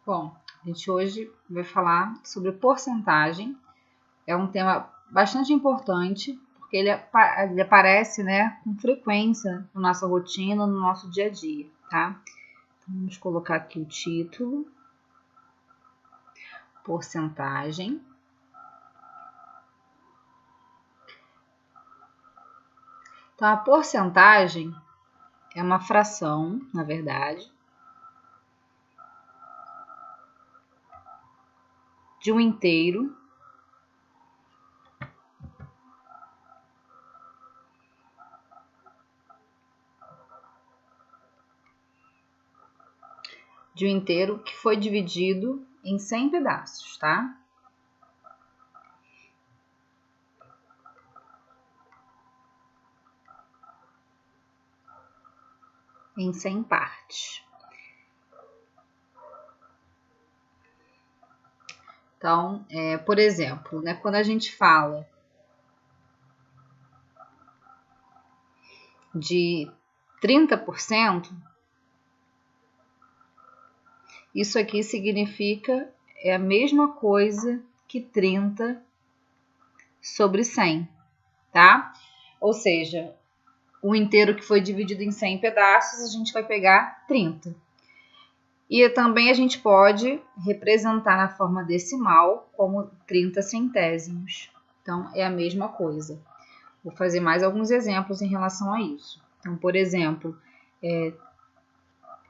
Bom, a gente hoje vai falar sobre porcentagem. É um tema bastante importante, porque ele aparece, né, com frequência na nossa rotina, no nosso dia a dia, tá? Então, vamos colocar aqui o título. Porcentagem. Então, a porcentagem é uma fração, na verdade, de um inteiro que foi dividido em 100 pedaços, tá? Em 100 partes. Então, por exemplo, né, quando a gente fala de 30%, isso aqui significa a mesma coisa que 30 sobre 100, tá? Ou seja, o inteiro que foi dividido em 100 pedaços, a gente vai pegar 30. E também a gente pode representar na forma decimal como 30 centésimos. Então, é a mesma coisa. Vou fazer mais alguns exemplos em relação a isso. Então, por exemplo,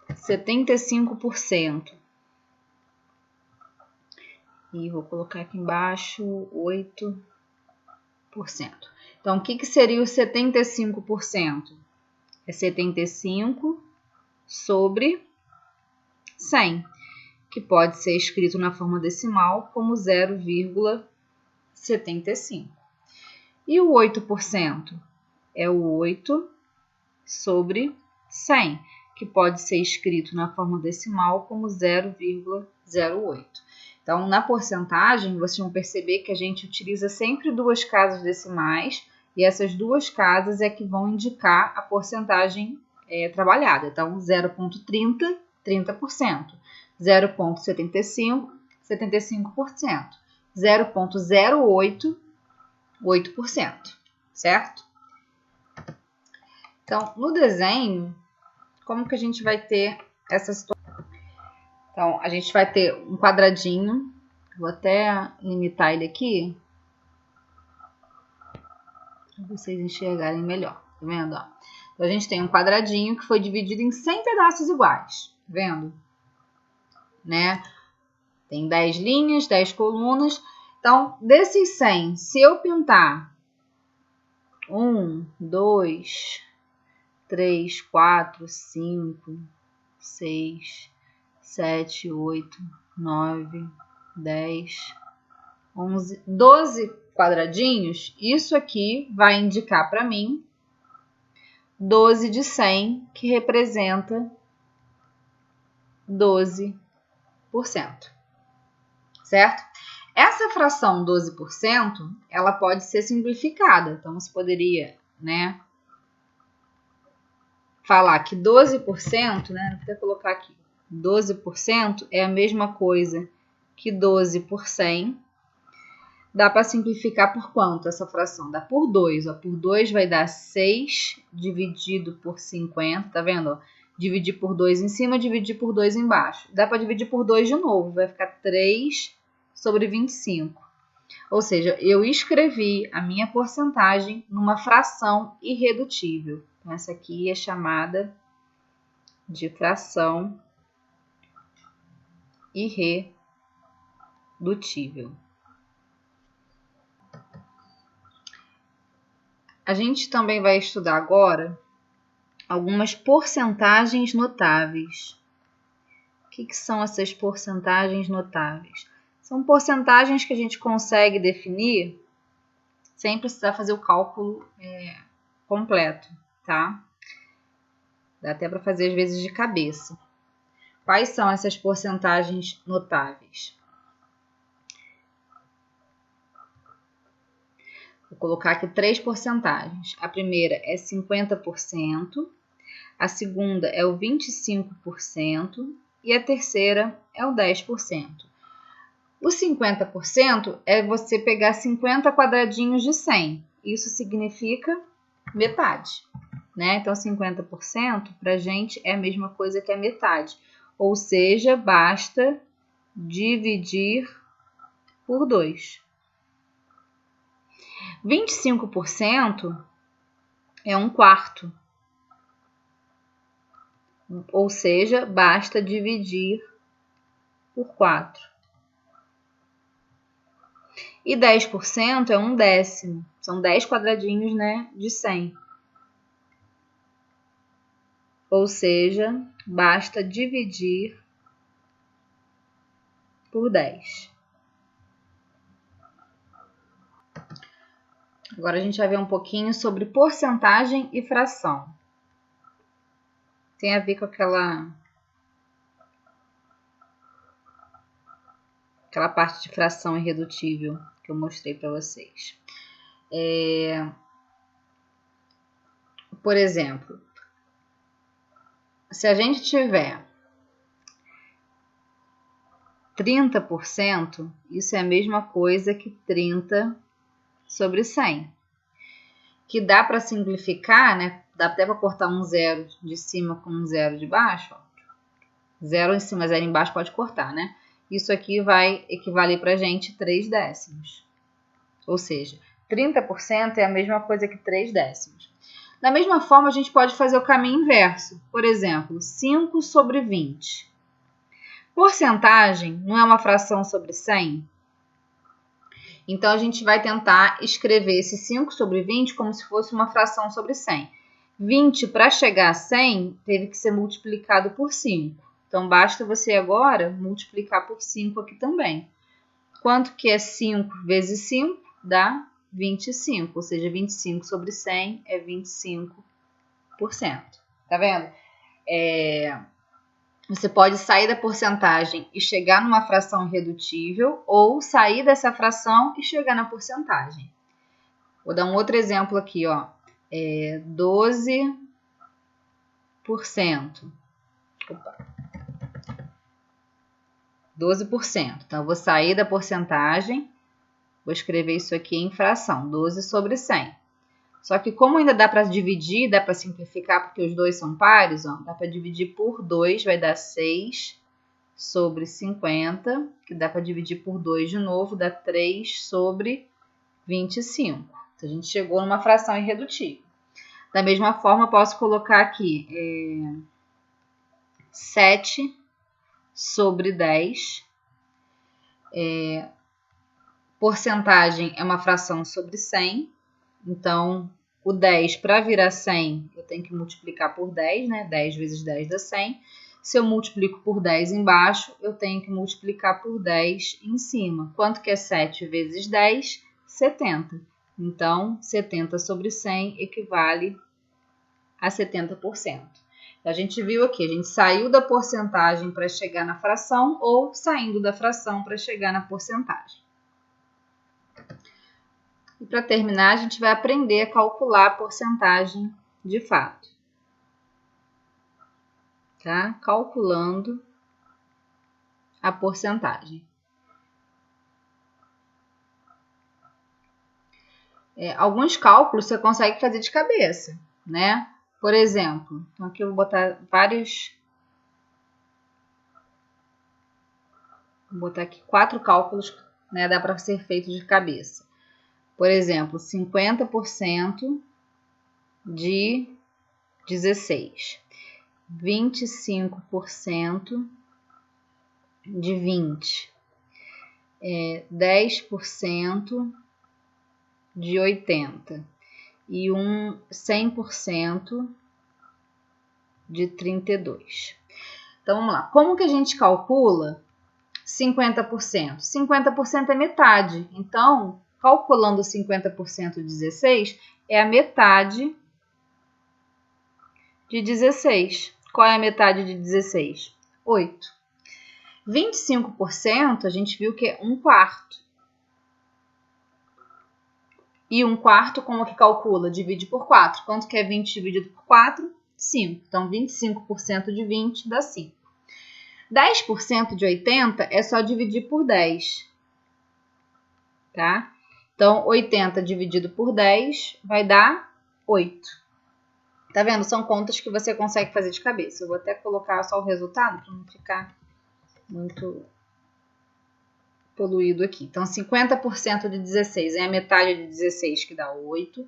75%. E vou colocar aqui embaixo 8%. Então, o que seria o 75%? É 75 sobre 100, que pode ser escrito na forma decimal como 0,75. E o 8%? É o 8 sobre 100, que pode ser escrito na forma decimal como 0,08. Então, na porcentagem, vocês vão perceber que a gente utiliza sempre duas casas decimais, e essas duas casas é que vão indicar a porcentagem trabalhada. Então, 0,30, 30%. 0,75, 75%. 0,08, 8%. Certo? Então, no desenho, como que a gente vai ter essa situação? Então, a gente vai ter um quadradinho. Vou até limitar ele aqui, para vocês enxergarem melhor. Tá vendo? Ó? Então, a gente tem um quadradinho que foi dividido em 100 pedaços iguais. Tá vendo? Né? Tem 10 linhas, 10 colunas. Então, desses 100, se eu pintar 1, 2, 3, 4, 5, 6, 7, 8, 9, 10, 11, 12 quadradinhos, isso aqui vai indicar para mim 12 de 100, que representa 12%. Certo? Essa fração 12%, ela pode ser simplificada. Então, você poderia, né, falar que 12%, né, vou até colocar aqui, 12% é a mesma coisa que 12 por 100. Dá para simplificar por quanto essa fração? Dá por 2. Ó. Por 2 vai dar 6 dividido por 50, tá vendo? Ó? Dividir por 2 em cima, dividir por 2 embaixo. Dá para dividir por 2 de novo, vai ficar 3 sobre 25. Ou seja, eu escrevi a minha porcentagem numa fração irredutível. Essa aqui é chamada de fração irredutível. A gente também vai estudar agora algumas porcentagens notáveis. O que são essas porcentagens notáveis? São porcentagens que a gente consegue definir sem precisar fazer o cálculo completo, tá? Dá até para fazer às vezes de cabeça. Quais são essas porcentagens notáveis? Vou colocar aqui 3 porcentagens. A primeira é 50%, a segunda é o 25% e a terceira é o 10%. O 50% é você pegar 50 quadradinhos de 100. Isso significa metade, né? Então, 50% para a gente é a mesma coisa que a metade. Ou seja, basta dividir por 2. 25% é 1/4. Ou seja, basta dividir por 4. E 10% é 1/10. São 10 quadradinhos, né, de 100. Ou seja, basta dividir por 10. Agora a gente vai ver um pouquinho sobre porcentagem e fração. Tem a ver com aquela parte de fração irredutível que eu mostrei para vocês. Por exemplo, se a gente tiver 30%, isso é a mesma coisa que 30 sobre 100. Que dá para simplificar, né? Dá até para cortar um zero de cima com um zero de baixo. Ó. Zero em cima, zero embaixo pode cortar, né? Isso aqui vai equivaler para a gente 3 décimos. Ou seja, 30% é a mesma coisa que 3 décimos. Da mesma forma, a gente pode fazer o caminho inverso. Por exemplo, 5 sobre 20. Porcentagem não é uma fração sobre 100? Então, a gente vai tentar escrever esse 5 sobre 20 como se fosse uma fração sobre 100. 20, para chegar a 100, teve que ser multiplicado por 5. Então, basta você agora multiplicar por 5 aqui também. Quanto que é 5 vezes 5? Dá 25. Ou seja, 25 sobre 100 é 25%. Tá vendo? Você pode sair da porcentagem e chegar numa fração irredutível ou sair dessa fração e chegar na porcentagem. Vou dar um outro exemplo aqui, ó. 12%. Opa. 12%. Então, eu vou sair da porcentagem, vou escrever isso aqui em fração, 12 sobre 100. Só que como ainda dá para dividir, dá para simplificar, porque os dois são pares, ó, dá para dividir por 2, vai dar 6 sobre 50, que dá para dividir por 2 de novo, dá 3 sobre 25. Então, a gente chegou numa fração irredutível. Da mesma forma, eu posso colocar aqui 7 sobre 10. Porcentagem é uma fração sobre 100. Então, o 10 para virar 100, eu tenho que multiplicar por 10, né? 10 vezes 10 dá 100. Se eu multiplico por 10 embaixo, eu tenho que multiplicar por 10 em cima. Quanto que é 7 vezes 10? 70. Então, 70 sobre 100 equivale a 70%. A gente viu aqui, a gente saiu da porcentagem para chegar na fração ou saindo da fração para chegar na porcentagem. E para terminar, a gente vai aprender a calcular a porcentagem de fato. Tá? Calculando a porcentagem. Alguns cálculos você consegue fazer de cabeça, né? Por exemplo, então aqui eu vou botar vários... Vou botar aqui 4 cálculos, né? Dá para ser feito de cabeça. Por exemplo, 50% de 16. 25% de 20. 10% de 80. E 100% de 32. Então, vamos lá. Como que a gente calcula 50%? 50% é metade. Então, calculando 50% de 16, é a metade de 16. Qual é a metade de 16? 8. 25% a gente viu que é 1/4. E 1/4, como que calcula? Divide por 4. Quanto que é 20 dividido por 4? 5. Então, 25% de 20 dá 5. 10% de 80 é só dividir por 10, tá? Então, 80 dividido por 10 vai dar 8. Tá vendo? São contas que você consegue fazer de cabeça. Eu vou até colocar só o resultado para não ficar muito poluído aqui. Então, 50% de 16 é a metade de 16, que dá 8.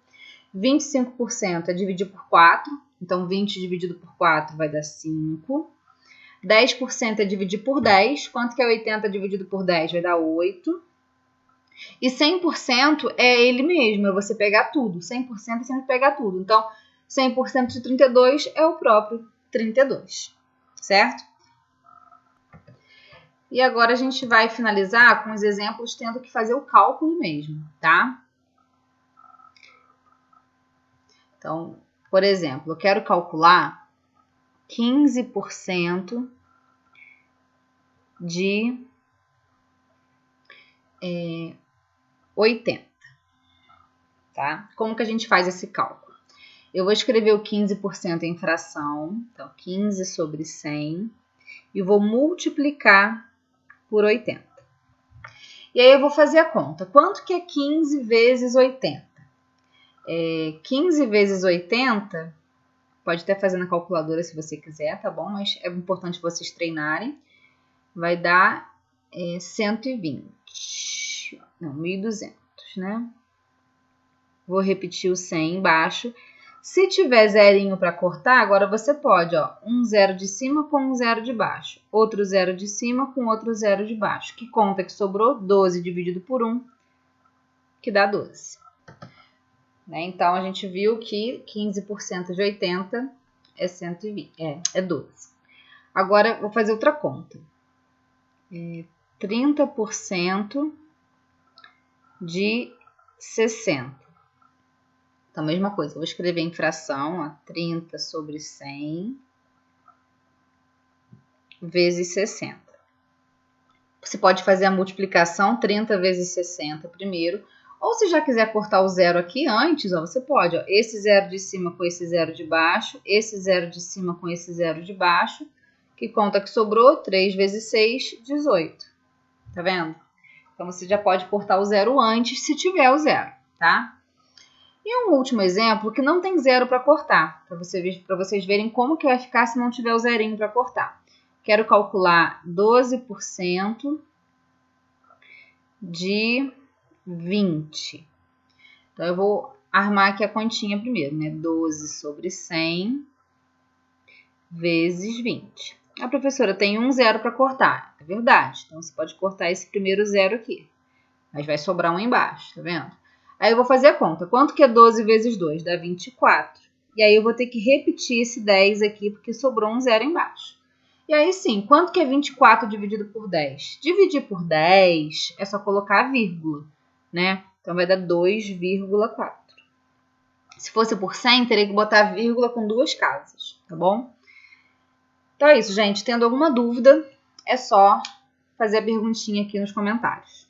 25% é dividir por 4. Então, 20 dividido por 4 vai dar 5. 10% é dividir por 10. Quanto que é 80 dividido por 10? Vai dar 8. E 100% é ele mesmo, é você pegar tudo. 100% é sempre pegar tudo. Então, 100% de 32 é o próprio 32, certo? E agora a gente vai finalizar com os exemplos tendo que fazer o cálculo mesmo, tá? Então, por exemplo, eu quero calcular 15% de 80, tá? Como que a gente faz esse cálculo? Eu vou escrever o 15% em fração, então 15 sobre 100, e vou multiplicar por 80. E aí eu vou fazer a conta. Quanto que é 15 vezes 80? 15 vezes 80, pode até fazer na calculadora se você quiser, tá bom? Mas é importante vocês treinarem. Vai dar 120. Não, 1.200, né? Vou repetir o 100 embaixo. Se tiver zerinho para cortar, agora você pode, ó, um zero de cima com um zero de baixo. Outro zero de cima com outro zero de baixo. Que conta que sobrou? 12 dividido por 1, que dá 12. Né? Então, a gente viu que 15% de 80 é 120, é 12. Agora, vou fazer outra conta. 30% de 60. Então, a mesma coisa, eu vou escrever em fração, ó, 30 sobre 100 vezes 60. Você pode fazer a multiplicação 30 vezes 60 primeiro, ou se já quiser cortar o zero aqui antes, ó, você pode, ó, esse zero de cima com esse zero de baixo, esse zero de cima com esse zero de baixo, que conta que sobrou 3 vezes 6, 18. Tá vendo? Então, você já pode cortar o zero antes, se tiver o zero, tá? E um último exemplo que não tem zero para cortar, para vocês verem como que vai ficar se não tiver o zerinho para cortar. Quero calcular 12% de 20. Então, eu vou armar aqui a continha primeiro, né? 12 sobre 100 vezes 20. A professora tem um zero para cortar, é verdade. Então, você pode cortar esse primeiro zero aqui. Mas vai sobrar um embaixo, tá vendo? Aí eu vou fazer a conta. Quanto que é 12 vezes 2? Dá 24. E aí eu vou ter que repetir esse 10 aqui, porque sobrou um zero embaixo. E aí sim, quanto que é 24 dividido por 10? Dividir por 10 é só colocar a vírgula, né? Então vai dar 2,4. Se fosse por 100, teria que botar vírgula com duas casas, tá bom? Então é isso, gente. Tendo alguma dúvida, é só fazer a perguntinha aqui nos comentários.